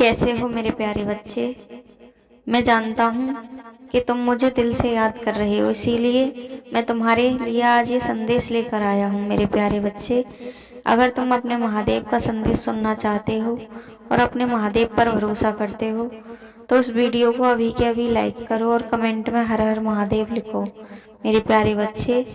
कैसे हो मेरे प्यारे बच्चे। मैं जानता हूँ कि तुम मुझे दिल से याद कर रहे हो, इसीलिए मैं तुम्हारे लिए आज ये संदेश लेकर आया हूँ। मेरे प्यारे बच्चे, अगर तुम अपने महादेव का संदेश सुनना चाहते हो और अपने महादेव पर भरोसा करते हो तो इस वीडियो को अभी के अभी लाइक करो और कमेंट में हर हर महादेव लिखो। मेरे प्यारे बच्चे,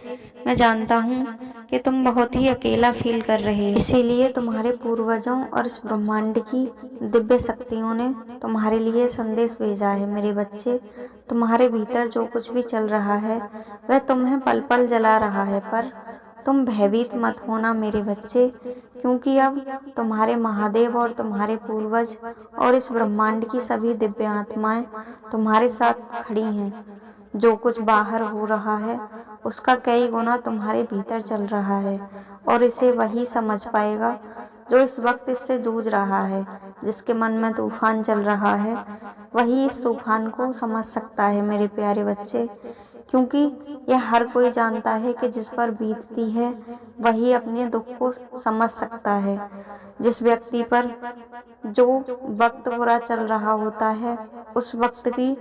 मैं जानता हूँ कि तुम बहुत ही अकेला फील कर रहे हो, इसीलिए तुम्हारे पूर्वजों और इस ब्रह्मांड की दिव्य शक्तियों ने तुम्हारे लिए संदेश भेजा है। मेरे बच्चे, तुम्हारे भीतर जो कुछ भी चल रहा है वह तुम्हें पल पल जला रहा है, पर तुम भयभीत मत होना मेरे बच्चे, क्योंकि अब तुम्हारे महादेव और तुम्हारे पूर्वज और इस ब्रह्मांड की सभी दिव्य आत्माएं तुम्हारे साथ खड़ी हैं। जो कुछ बाहर हो रहा है उसका कई गुना तुम्हारे भीतर चल रहा है और इसे वही समझ पाएगा जो इस वक्त इससे जूझ रहा है। जिसके मन में तूफान चल रहा है वही इस तूफान को समझ सकता है मेरे प्यारे बच्चे, क्योंकि यह हर कोई जानता है कि जिस पर बीतती है वही अपने दुख को समझ सकता है। जिस व्यक्ति पर जो वक्त बुरा चल रहा होता है उस वक्त की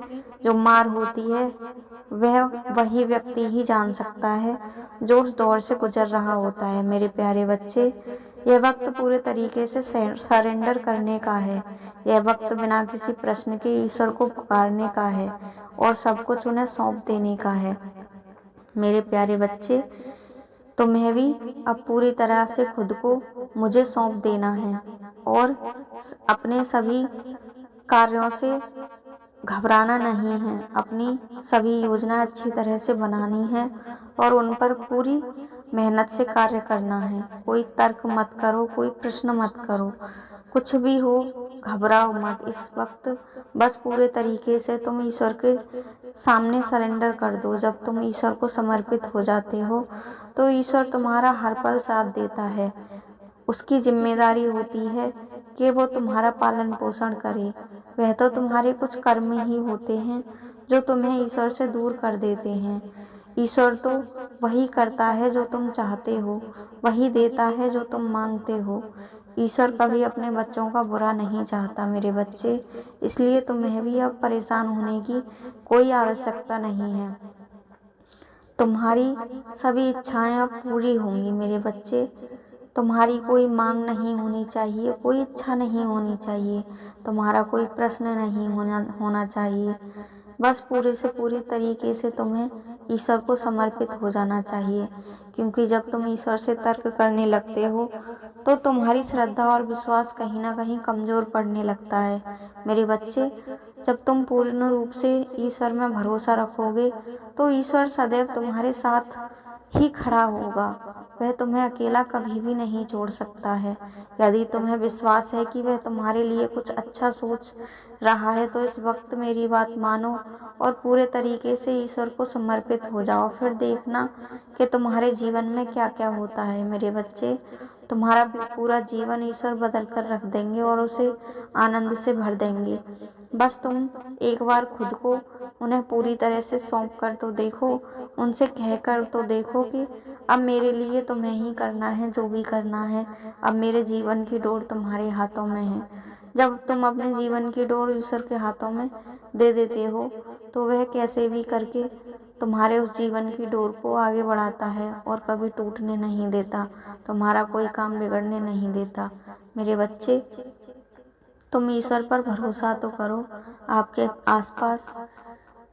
जो मार होती है वह वही व्यक्ति ही जान सकता है जो उस दौर से गुजर रहा होता है। मेरे प्यारे बच्चे, यह वक्त पूरे तरीके से सरेंडर करने का है। यह वक्त बिना किसी प्रश्न के ईश्वर को पुकारने का है और सब कुछ उन्हें सौंप देने का है। मेरे प्यारे बच्चे, तुम्हें भी अब पूरी तरह से खुद को मुझे सौंप देना है और अपने सभी कार्यों से घबराना नहीं है। अपनी सभी योजना अच्छी तरह से बनानी है और उन पर पूरी मेहनत से कार्य करना है। कोई तर्क मत करो, कोई प्रश्न मत करो, कुछ भी हो घबराओ मत। इस वक्त बस पूरे तरीके से तुम ईश्वर के सामने सरेंडर कर दो। जब तुम ईश्वर को समर्पित हो जाते हो तो ईश्वर तुम्हारा हर पल साथ देता है। उसकी जिम्मेदारी होती है कि वो तुम्हारा पालन पोषण करे। वह तो तुम्हारे कुछ कर्म ही होते हैं जो तुम्हें ईश्वर से दूर कर देते हैं। ईश्वर तो वही करता है जो तुम चाहते हो, वही देता है जो तुम मांगते हो। ईश्वर कभी अपने बच्चों का बुरा नहीं चाहता मेरे बच्चे, इसलिए तुम्हें भी अब परेशान होने की कोई आवश्यकता नहीं है। तुम्हारी सभी इच्छाएं अब पूरी होंगी मेरे बच्चे। तुम्हारी कोई मांग नहीं होनी चाहिए, कोई इच्छा नहीं होनी चाहिए, तुम्हारा कोई प्रश्न नहीं होना चाहिए। बस पूरे से पूरी तरीके से तुम्हें ईश्वर को समर्पित हो जाना चाहिए, क्योंकि जब तुम ईश्वर से तर्क करने लगते हो तो तुम्हारी श्रद्धा और विश्वास कहीं ना कहीं कमजोर पड़ने लगता है मेरे बच्चे। जब तुम पूर्ण रूप से ईश्वर में भरोसा रखोगे तो ईश्वर सदैव तुम्हारे साथ ही खड़ा होगा। वह तुम्हें अकेला कभी भी नहीं छोड़ सकता है। यदि तुम्हें विश्वास है कि वह तुम्हारे लिए कुछ अच्छा सोच रहा है तो इस वक्त मेरी बात मानो और पूरे तरीके से ईश्वर को समर्पित हो जाओ। फिर देखना कि तुम्हारे जीवन में क्या क्या होता है मेरे बच्चे। तुम्हारा पूरा जीवन ईश्वर बदल कर रख देंगे और उसे आनंद से भर देंगे। बस तुम एक बार खुद को उन्हें पूरी तरह से सौंप कर तो देखो, उनसे कह कर तो देखो कि अब मेरे लिए तुम्हें ही करना है जो भी करना है। अब मेरे जीवन की डोर तुम्हारे हाथों में है। जब तुम अपने जीवन की डोर ईश्वर के हाथों में दे देते हो तो वह कैसे भी करके तुम्हारे उस जीवन की डोर को आगे बढ़ाता है और कभी टूटने नहीं देता, तुम्हारा कोई काम बिगड़ने नहीं देता। मेरे बच्चे, तुम ईश्वर पर भरोसा तो करो। आपके आसपास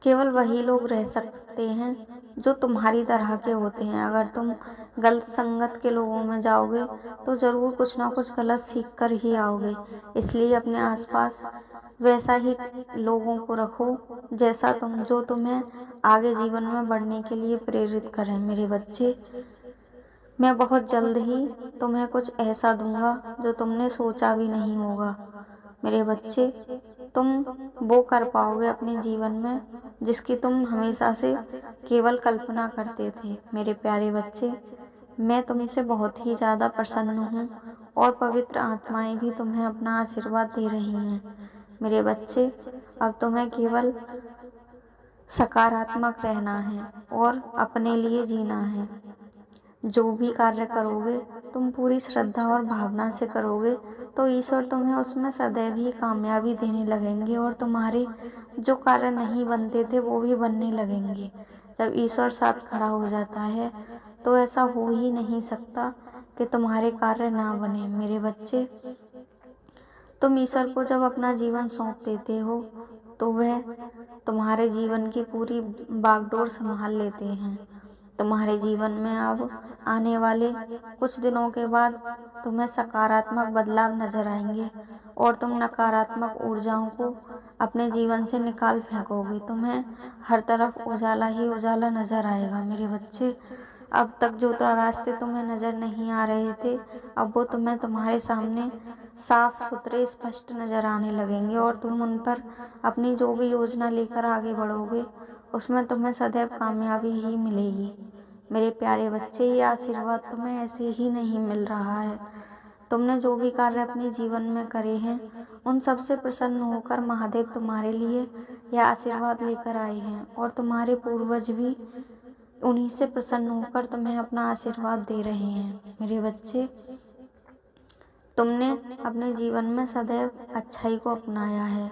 केवल वही लोग रह सकते हैं जो तुम्हारी तरह के होते हैं। अगर तुम गलत संगत के लोगों में जाओगे तो जरूर कुछ ना कुछ गलत सीख कर ही आओगे। इसलिए अपने आसपास वैसा ही लोगों को रखो जैसा जो तुम्हें आगे जीवन में बढ़ने के लिए प्रेरित करें। मेरे बच्चे, मैं बहुत जल्द ही तुम्हें कुछ ऐसा दूंगा जो तुमने सोचा भी नहीं होगा। मेरे बच्चे, तुम वो कर पाओगे अपने जीवन में जिसकी तुम हमेशा से केवल कल्पना करते थे। मेरे प्यारे बच्चे, मैं तुमसे बहुत ही ज़्यादा प्रसन्न हूँ और पवित्र आत्माएं भी तुम्हें अपना आशीर्वाद दे रही हैं। मेरे बच्चे, अब तुम्हें केवल सकारात्मक रहना है और अपने लिए जीना है। जो भी कार्य करोगे तुम पूरी श्रद्धा और भावना से करोगे तो ईश्वर तुम्हें उसमें सदैव ही कामयाबी देने लगेंगे और तुम्हारे जो कार्य नहीं बनते थे वो भी बनने लगेंगे। जब ईश्वर साथ खड़ा हो जाता है तो ऐसा हो ही नहीं सकता कि तुम्हारे कार्य ना बने। मेरे बच्चे, तुम ईश्वर को जब अपना जीवन सौंप देते हो तो वह तुम्हारे जीवन की पूरी बागडोर संभाल लेते हैं। तुम्हारे जीवन में अब आने वाले कुछ दिनों के बाद तुम्हें सकारात्मक बदलाव नजर आएंगे और तुम नकारात्मक ऊर्जाओं को अपने जीवन से निकाल फेंकोगे। तुम्हें हर तरफ उजाला ही उजाला नजर आएगा। मेरे बच्चे, अब तक जो रास्ते तुम्हें नजर नहीं आ रहे थे अब वो तुम्हें तुम्हारे सामने साफ सुथरे स्पष्ट नजर आने लगेंगे और तुम उन पर अपनी जो भी योजना लेकर आगे बढ़ोगे उसमें तुम्हें सदैव कामयाबी ही मिलेगी। मेरे प्यारे बच्चे, ये आशीर्वाद तुम्हें ऐसे ही नहीं मिल रहा है। तुमने जो भी कार्य अपने जीवन में करे हैं उन सब से प्रसन्न होकर महादेव तुम्हारे लिए यह आशीर्वाद लेकर आए हैं और तुम्हारे पूर्वज भी उन्हीं से प्रसन्न होकर तुम्हें अपना आशीर्वाद दे रहे हैं। मेरे बच्चे, तुमने अपने जीवन में सदैव अच्छाई को अपनाया है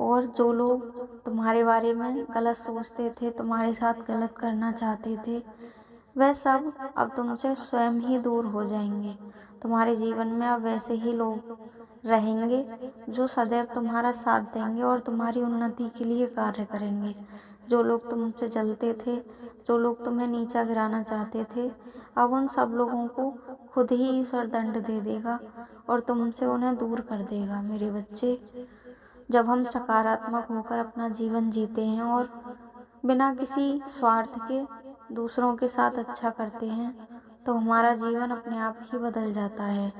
और जो लोग तुम्हारे बारे में गलत सोचते थे, तुम्हारे साथ गलत करना चाहते थे, वह सब अब तुमसे स्वयं ही दूर हो जाएंगे। तुम्हारे जीवन में अब वैसे ही लोग रहेंगे जो सदैव तुम्हारा साथ देंगे और तुम्हारी उन्नति के लिए कार्य करेंगे। जो लोग तुमसे जलते थे, जो लोग तुम्हें नीचा गिराना चाहते थे, अब उन सब लोगों को खुद ही ईश्वर दंड दे देगा और तुमसे उन्हें दूर कर देगा। मेरे बच्चे, जब हम सकारात्मक होकर अपना जीवन जीते हैं और बिना किसी स्वार्थ के दूसरों के साथ अच्छा करते हैं तो हमारा जीवन अपने आप ही बदल जाता है।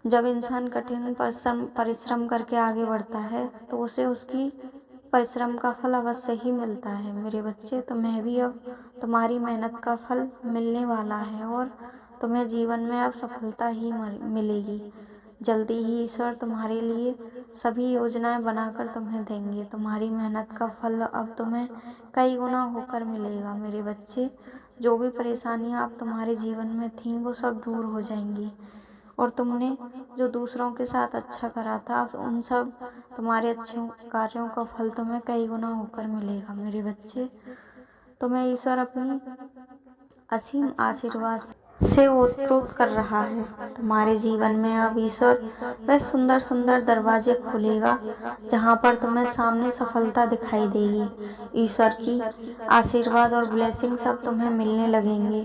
जब इंसान कठिन परिश्रम करके आगे बढ़ता है तो उसे उसकी परिश्रम का फल अवश्य ही मिलता है। मेरे बच्चे, तुम्हें भी अब तुम्हारी मेहनत का फल मिलने वाला है और तुम्हें जीवन में अब सफलता ही मिलेगी। जल्दी ही ईश्वर तुम्हारे लिए सभी योजनाएं बनाकर तुम्हें देंगे। तुम्हारी मेहनत का फल अब तुम्हें कई गुना होकर मिलेगा। मेरे बच्चे, जो भी परेशानियां अब तुम्हारे जीवन में थीं वो सब दूर हो जाएंगी और तुमने जो दूसरों के साथ अच्छा करा था अब उन सब तुम्हारे अच्छे कार्यों का फल तुम्हें कई गुना होकर मिलेगा। मेरे बच्चे, तुम्हें ईश्वर अपनी असीम आशीर्वाद से ओतप्रोत कर रहा है। तुम्हारे जीवन में अब ईश्वर वह सुंदर सुंदर दरवाजे खोलेगा जहाँ पर तुम्हें सामने सफलता दिखाई देगी। ईश्वर की आशीर्वाद और ब्लेसिंग सब तुम्हें मिलने लगेंगे।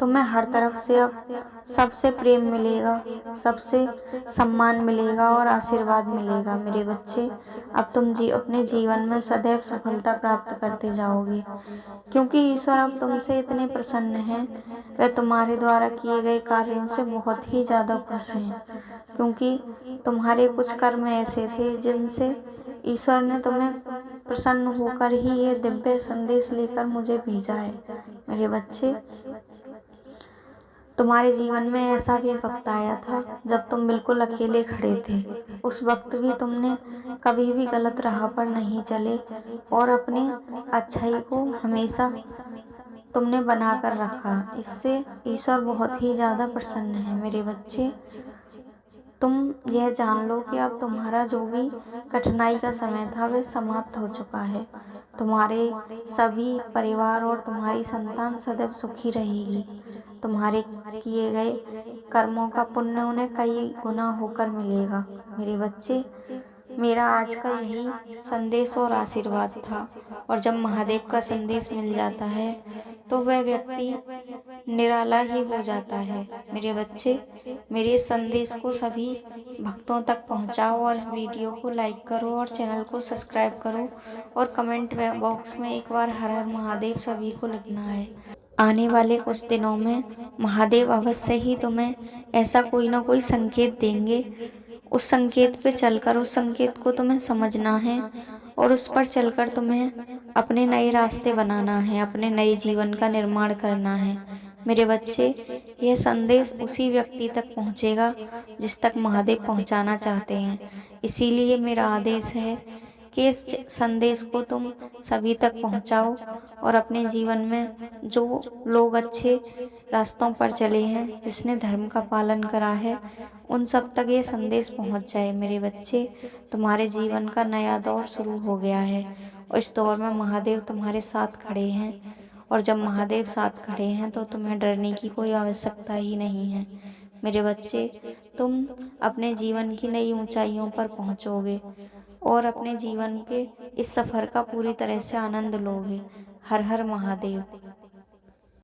तुम्हें हर तरफ से अब सबसे प्रेम मिलेगा, सबसे सम्मान मिलेगा और आशीर्वाद मिलेगा। मेरे बच्चे, अब तुम अपने जीवन में सदैव सफलता प्राप्त करते जाओगे क्योंकि ईश्वर अब तुमसे इतने प्रसन्न हैं। वह तुम्हारे द्वारा किए गए कार्यों से बहुत ही ज़्यादा खुश हैं क्योंकि तुम्हारे कुछ कर्म ऐसे थे जिनसे ईश्वर ने तुम्हें प्रसन्न होकर ही ये दिव्य संदेश लेकर मुझे भेजा है। मेरे बच्चे, तुम्हारे जीवन में ऐसा भी वक्त आया था जब तुम बिल्कुल अकेले खड़े थे। उस वक्त भी तुमने कभी भी गलत राह पर नहीं चले और अपने अच्छाई को हमेशा तुमने बना कर रखा। इससे ईश्वर बहुत ही ज़्यादा प्रसन्न है। मेरे बच्चे, तुम यह जान लो कि अब तुम्हारा जो भी कठिनाई का समय था वह समाप्त हो चुका है। तुम्हारे सभी परिवार और तुम्हारी संतान सदैव सुखी रहेगी। तुम्हारे किए गए कर्मों का पुण्य उन्हें कई गुना होकर मिलेगा। मेरे बच्चे, मेरा आज का यही संदेश और आशीर्वाद था और जब महादेव का संदेश मिल जाता है तो वह व्यक्ति निराला ही हो जाता है। मेरे बच्चे, मेरे संदेश को सभी भक्तों तक पहुंचाओ और वीडियो को लाइक करो और चैनल को सब्सक्राइब करो और कमेंट बॉक्स में एक बार हर हर महादेव सभी को लिखना है। आने वाले कुछ दिनों में महादेव अवश्य ही तुम्हें ऐसा कोई ना कोई संकेत देंगे। उस संकेत पे चलकर उस संकेत को तुम्हें समझना है और उस पर चलकर तुम्हें अपने नए रास्ते बनाना है, अपने नए जीवन का निर्माण करना है। मेरे बच्चे, यह संदेश उसी व्यक्ति तक पहुंचेगा जिस तक महादेव पहुंचाना चाहते हैं। इसीलिए मेरा आदेश है कि इस संदेश को तुम सभी तक पहुंचाओ और अपने जीवन में जो लोग अच्छे रास्तों पर चले हैं, जिसने धर्म का पालन करा है, उन सब तक ये संदेश पहुंच जाए। मेरे बच्चे, तुम्हारे जीवन का नया दौर शुरू हो गया है और इस दौर में महादेव तुम्हारे साथ खड़े हैं। और जब महादेव साथ खड़े हैं तो तुम्हें डरने की कोई आवश्यकता ही नहीं है। मेरे बच्चे, तुम अपने जीवन की नई ऊंचाइयों पर पहुंचोगे और अपने जीवन के इस सफ़र का पूरी तरह से आनंद लोगे। हर हर महादेव।